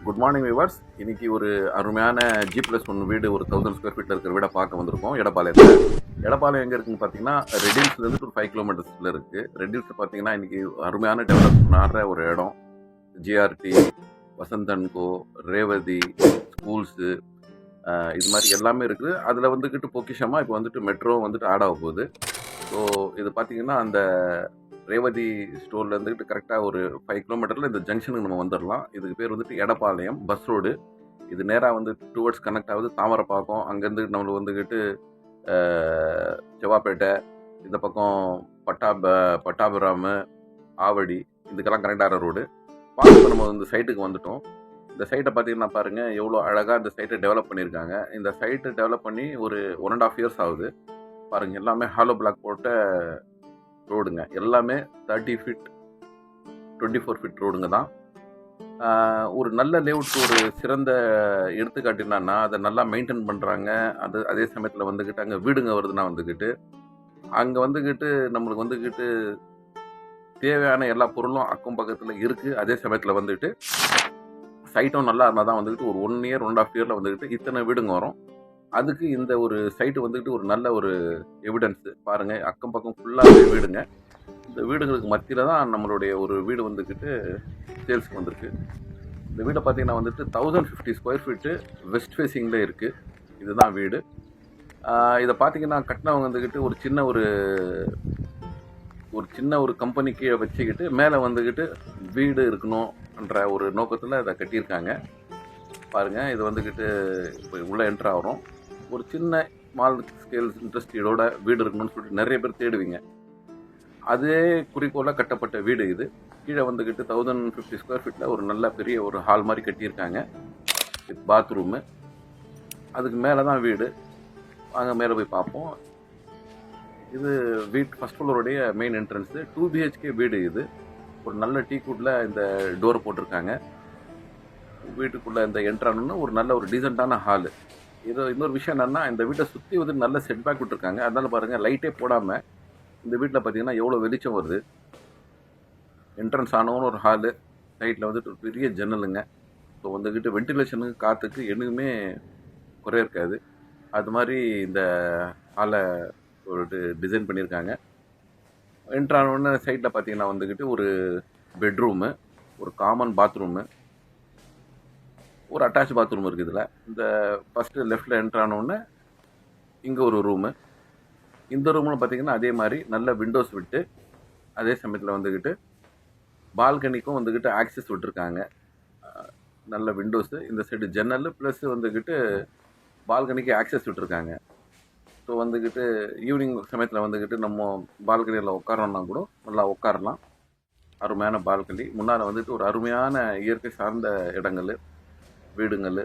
Good morning viewers. இன்னைக்கு ஒரு அருமையான G+1 வீடு, ஒரு 1000 ஸ்கொயர் ஃபீட்டில் இருக்கிற வீடை பார்க்க வந்திருக்கோம் எடப்பாளையத்தில். எடப்பாளையம் எங்கே இருக்குன்னு பார்த்தீங்கன்னா, ரெடில்ஸ்லேருந்து ஒரு 5 கிலோமீட்டர்ஸில் இருக்குது. ரெடில்ஸ் பார்த்தீங்கன்னா இன்றைக்கி அருமையான டெவலப் ஆகிற ஒரு இடம். ஜிஆர்டி, வசந்தன்கோ, ரேவதி, ஸ்கூல்ஸு, இது மாதிரி எல்லாமே இருக்குது. அதில் வந்துக்கிட்டு பொக்கிஷமாக இப்போ வந்துட்டு மெட்ரோ வந்துட்டு ஆட் ஆக போகுது. ஸோ இது பார்த்தீங்கன்னா அந்த ரேவதி ஸ்டோரில் இருந்துக்கிட்டு கரெக்டாக ஒரு 5 கிலோமீட்டரில் இந்த ஜங்ஷனுக்கு நம்ம வந்துடலாம். இதுக்கு பேர் வந்துட்டு எடப்பாளையம் பஸ் ரோடு. இது நேராக வந்து டுவர்ட்ஸ் கனெக்ட் ஆகுது தாமரைப்பாக்கம். அங்கேருந்து நம்மளுக்கு வந்துக்கிட்டு செவ்வாப்பேட்டை, இந்த பக்கம் பட்டாபிராமு, ஆவடி, இதுக்கெல்லாம் கனெக்ட் ஆகிற ரோடு. பார்த்து நம்ம இந்த சைட்டுக்கு வந்துட்டோம். இந்த சைட்டை பார்த்தீங்கன்னா பாருங்கள், எவ்வளோ அழகாக இந்த சைட்டை டெவலப் பண்ணியிருக்காங்க. இந்த சைட்டை டெவலப் பண்ணி ஒரு 1.5 இயர்ஸ் ஆகுது. பாருங்கள், எல்லாமே ஹாலோ பிளாக் போட்ட ரோடுங்க. எல்லாமே 30 ஃபீட் 24 ஃபீட் ரோடுங்க தான். ஒரு நல்ல லேஅவுட், ஒரு சிறந்த எடுத்துக்காட்டு என்னன்னா, அதை நல்லா மெயின்டைன் பண்ணுறாங்க. அதே சமயத்தில் வந்துக்கிட்டு அங்கே வீடுங்க வருதுன்னா வந்துக்கிட்டு அங்கே வந்துக்கிட்டு நம்மளுக்கு வந்துக்கிட்டு தேவையான எல்லா பொருளும் அக்கம் பக்கத்தில் இருக்குது. அதே சமயத்தில் வந்துட்டு சைட்டும் நல்லா இருந்தால் தான் வந்துக்கிட்டு ஒரு 1 இயர் 1.5 இயரில் வந்துக்கிட்டு இத்தனை வீடுங்க வரும். அதுக்கு இந்த ஒரு சைட்டு வந்துக்கிட்டு ஒரு நல்ல ஒரு எவிடன்ஸு. பாருங்கள், அக்கம் பக்கம் ஃபுல்லாகவே வீடுங்க. இந்த வீடுங்களுக்கு மத்தியில் தான் நம்மளுடைய ஒரு வீடு வந்துக்கிட்டு சேல்ஸுக்கு வந்திருக்கு. இந்த வீடை பார்த்தீங்கன்னா வந்துட்டு 1050 ஸ்கொயர் ஃபீட்டு வெஸ்ட் ஃபேஸிங்கில் இருக்குது. இதுதான் வீடு. இதை பார்த்தீங்கன்னா கட்டினவங்க வந்துக்கிட்டு ஒரு சின்ன ஒரு கம்பெனி கீழே வச்சுக்கிட்டு மேலே வந்துக்கிட்டு வீடு இருக்கணும்ன்ற ஒரு நோக்கத்தில் இதை கட்டியிருக்காங்க. பாருங்கள், இது வந்துக்கிட்டு இப்போ உள்ளே என்ட்ரு ஆகிறோம். ஒரு சின்ன ஸ்மால் ஸ்கேல் இண்டஸ்ட்ரியலோட வீடு இருக்கணும்னு சொல்லிட்டு நிறைய பேர் தேடுவீங்க. அதே குறிக்கோளாக கட்டப்பட்ட வீடு இது. கீழே வந்துக்கிட்டு 1050 ஸ்கொயர் ஃபீட்டில் ஒரு நல்ல பெரிய ஒரு ஹால் மாதிரி கட்டியிருக்காங்க வித் பாத்ரூமு. அதுக்கு மேலே தான் வீடு. வாங்க மேலே போய் பார்ப்போம். இது ஃபஸ்ட் ஃப்ளோருடைய மெயின் என்ட்ரன்ஸு. 2 BHK வீடு இது. ஒரு நல்ல டீக்குட்டில் இந்த டோர் போட்டிருக்காங்க. வீட்டுக்குள்ளே இந்த என்ட்ரானு ஒரு நல்ல ஒரு டீசெண்டான ஹாலு. இன்னொரு விஷயம் என்னென்னா, இந்த வீட்டை சுற்றி வந்து நல்ல செட்பேக் விட்டுருக்காங்க. அதனால் பாருங்கள், லைட்டே போடாமல் இந்த வீட்டில் பார்த்தீங்கன்னா எவ்வளோ வெளிச்சம் வருது. என்ட்ரன்ஸ் ஆனவன்னு ஒரு ஹாலு, சைட்டில் வந்துட்டு ஒரு பெரிய ஜன்னலுங்க. ஸோ வந்துக்கிட்டு வென்டிலேஷனுக்கு காற்றுக்கு எதுவுமே குறை இருக்காது. அது மாதிரி இந்த ஹாலை ஒரு டிசைன் பண்ணியிருக்காங்க. என்ட்ரானோன்னு சைட்டில் பார்த்தீங்கன்னா வந்துக்கிட்டு ஒரு பெட்ரூமு, ஒரு காமன் பாத்ரூமு, ஒரு அட்டாச் பாத்ரூம் இருக்குது இதில். இந்த ஃபஸ்ட்டு லெஃப்டில் என்ட்ரானோன்னு இங்கே ஒரு ரூமு. இந்த ரூமில் பார்த்திங்கன்னா அதே மாதிரி நல்ல விண்டோஸ் விட்டு, அதே சமயத்தில் வந்துக்கிட்டு பால்கனிக்கும் வந்துக்கிட்டு ஆக்சஸ் விட்டுருக்காங்க. நல்ல விண்டோஸு, இந்த சைடு ஜன்னல் ப்ளஸ் வந்துக்கிட்டு பால்கனிக்கு ஆக்சஸ் விட்டுருக்காங்க. ஸோ வந்துக்கிட்டு ஈவினிங் சமயத்தில் வந்துக்கிட்டு நம்ம பால்கனியில் உட்காரோன்னா கூட நல்லா உட்காரலாம். அருமையான பால்கனி. முன்னால் வந்துட்டு ஒரு அருமையான இயற்கை சார்ந்த இடங்கள், வீடுங்கள்.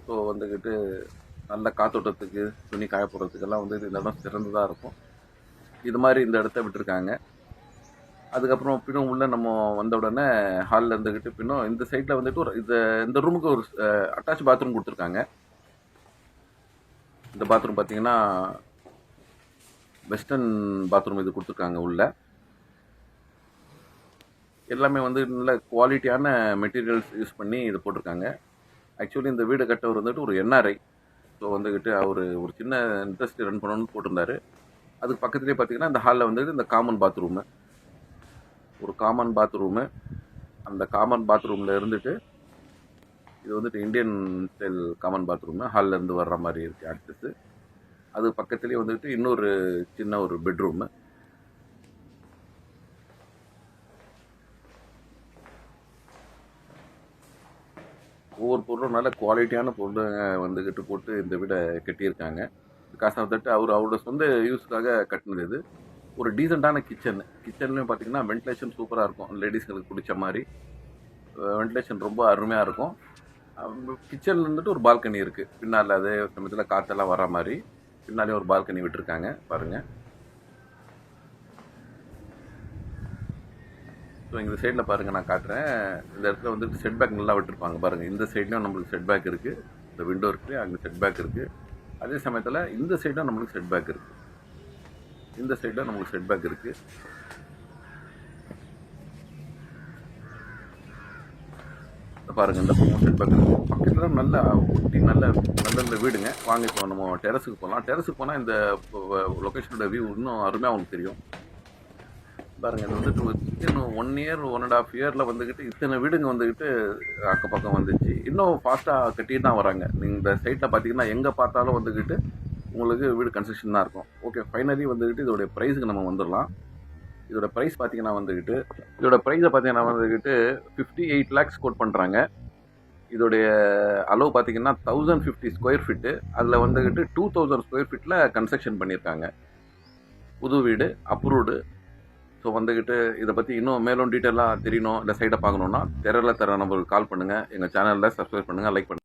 ஸோ வந்துக்கிட்டு நல்ல காத்தோட்டத்துக்கு, துணி காய போடுறதுக்கெல்லாம் வந்து இந்த இடம் சிறந்ததாக இருக்கும். இது மாதிரி இந்த இடத்த விட்டுருக்காங்க. அதுக்கப்புறம் பின்னும் உள்ளே நம்ம வந்த உடனே ஹாலில் இருந்துக்கிட்டு பின்னும் இந்த சைட்டில் வந்துட்டு இந்த ரூமுக்கு ஒரு அட்டாச் பாத்ரூம் கொடுத்துருக்காங்க. இந்த பாத்ரூம் பார்த்தீங்கன்னா வெஸ்டர்ன் பாத்ரூம் இது கொடுத்துருக்காங்க. உள்ள எல்லாமே வந்து நல்ல குவாலிட்டியான மெட்டீரியல்ஸ் யூஸ் பண்ணி இது போட்டிருக்காங்க. ஆக்சுவலி இந்த வீடு கட்டவர் வந்துட்டு ஒரு NRI. ஸோ வந்துக்கிட்டு அவர் ஒரு சின்ன இண்டஸ்ட்ரி ரன் பண்ணணும்னு போட்டிருந்தார். அதுக்கு பக்கத்துலேயே பார்த்தீங்கன்னா இந்த ஹாலில் வந்துட்டு இந்த காமன் பாத்ரூமு, ஒரு காமன் பாத்ரூமு. அந்த காமன் பாத்ரூமில் இருந்துட்டு இது வந்துட்டு இந்தியன் ஸ்டைல் காமன் பாத்ரூமு. ஹாலில் இருந்து வர்ற மாதிரி இருக்குது ஆக்சஸ்ஸு. அது பக்கத்துலேயே வந்துட்டு இன்னொரு சின்ன ஒரு பெட்ரூமு. ஒவ்வொரு பொருளும் நல்ல குவாலிட்டியான பொருள் வந்துக்கிட்டு போட்டு இந்த வீடை கட்டியிருக்காங்க. பிகாஸ் ஆஃப் தட் அவரோட சொந்த யூஸ்க்காக கட்டினது இது. ஒரு டீசெண்டான கிச்சன்லேயும் பார்த்தீங்கன்னா வென்டிலேஷன் சூப்பராக இருக்கும். லேடிஸ்களுக்கு பிடிச்ச மாதிரி வென்டிலேஷன் ரொம்ப அருமையாக இருக்கும். கிச்சனில் இருந்துட்டு ஒரு பால்கனி இருக்குது பின்னால். அதே சமயத்தில் காற்றெல்லாம் வர மாதிரி பின்னாலேயும் ஒரு பால்கனி விட்டுருக்காங்க. பாருங்கள். ஸோ இந்த சைடில் பாருங்கள், நான் காட்டுறேன். இந்த இடத்துல வந்துட்டு செட்பேக் நல்லா விட்டுருப்பாங்க. பாருங்கள், இந்த சைட்லையும் நம்மளுக்கு செட்பேக் இருக்குது. இந்த விண்டோ இருக்குது, அங்கே செட்பேக் இருக்குது. அதே சமயத்தில் இந்த சைடும் நம்மளுக்கு செட்பேக் இருக்குது. இந்த சைடில் நம்மளுக்கு செட்பேக் இருக்குது. பாருங்கள் இந்த பக்கம் செட் பேக் இருக்குது. பக்கத்தில் நல்ல குட்டி நல்ல நல்ல வீடுங்க. வாங்க இப்போ நம்ம டெரஸுக்கு போகலாம். டெரஸுக்கு போனால் இந்த லொக்கேஷனோட வியூ இன்னும் அருமையாக உங்களுக்கு தெரியும். பாருங்கள் இது வந்துட்டு இன்னும் 1 இயர் 1.5 இயரில் வந்துக்கிட்டு இத்தனை வீடுங்க வந்துக்கிட்டு அக்கம் பக்கம் வந்துச்சு. இன்னும் ஃபாஸ்ட்டாக கட்டிட்டு தான் வராங்க. நீங்கள் இந்த சைட்டில் பார்த்தீங்கன்னா எங்கே பார்த்தாலும் வந்துக்கிட்டு உங்களுக்கு வீடு கன்ஸ்ட்ரக்ஷன் தான் இருக்கும். ஓகே, ஃபைனலி வந்துக்கிட்டு இதோடைய ப்ரைஸுக்கு நம்ம வந்துடலாம். இதோட ப்ரைஸ் பார்த்தீங்கன்னா வந்துக்கிட்டு இதோட ப்ரைஸை பார்த்தீங்கன்னா வந்துக்கிட்டு 58 lakhs கோட் பண்ணுறாங்க. இதோடைய அளவு பார்த்தீங்கன்னா 1050 ஸ்கொயர் ஃபீட்டு. அதில் வந்துக்கிட்டு 2000 ஸ்கொயர் ஃபீட்டில் கன்ஸ்ட்ரக்ஷன் பண்ணியிருக்காங்க. புது வீடு அப்ரூவ்டு. ஸோ வந்துக்கிட்டு இதை பற்றி இன்னும் மேலும் டீட்டெயிலாக தெரியணும், இந்த சைட்டை பார்க்கணுன்னா தர நம்பருக்கு கால் பண்ணுங்கள். எங்கள் சேனலில் சப்ஸ்கிரைப் பண்ணுங்கள், லைக் பண்ணுங்கள்.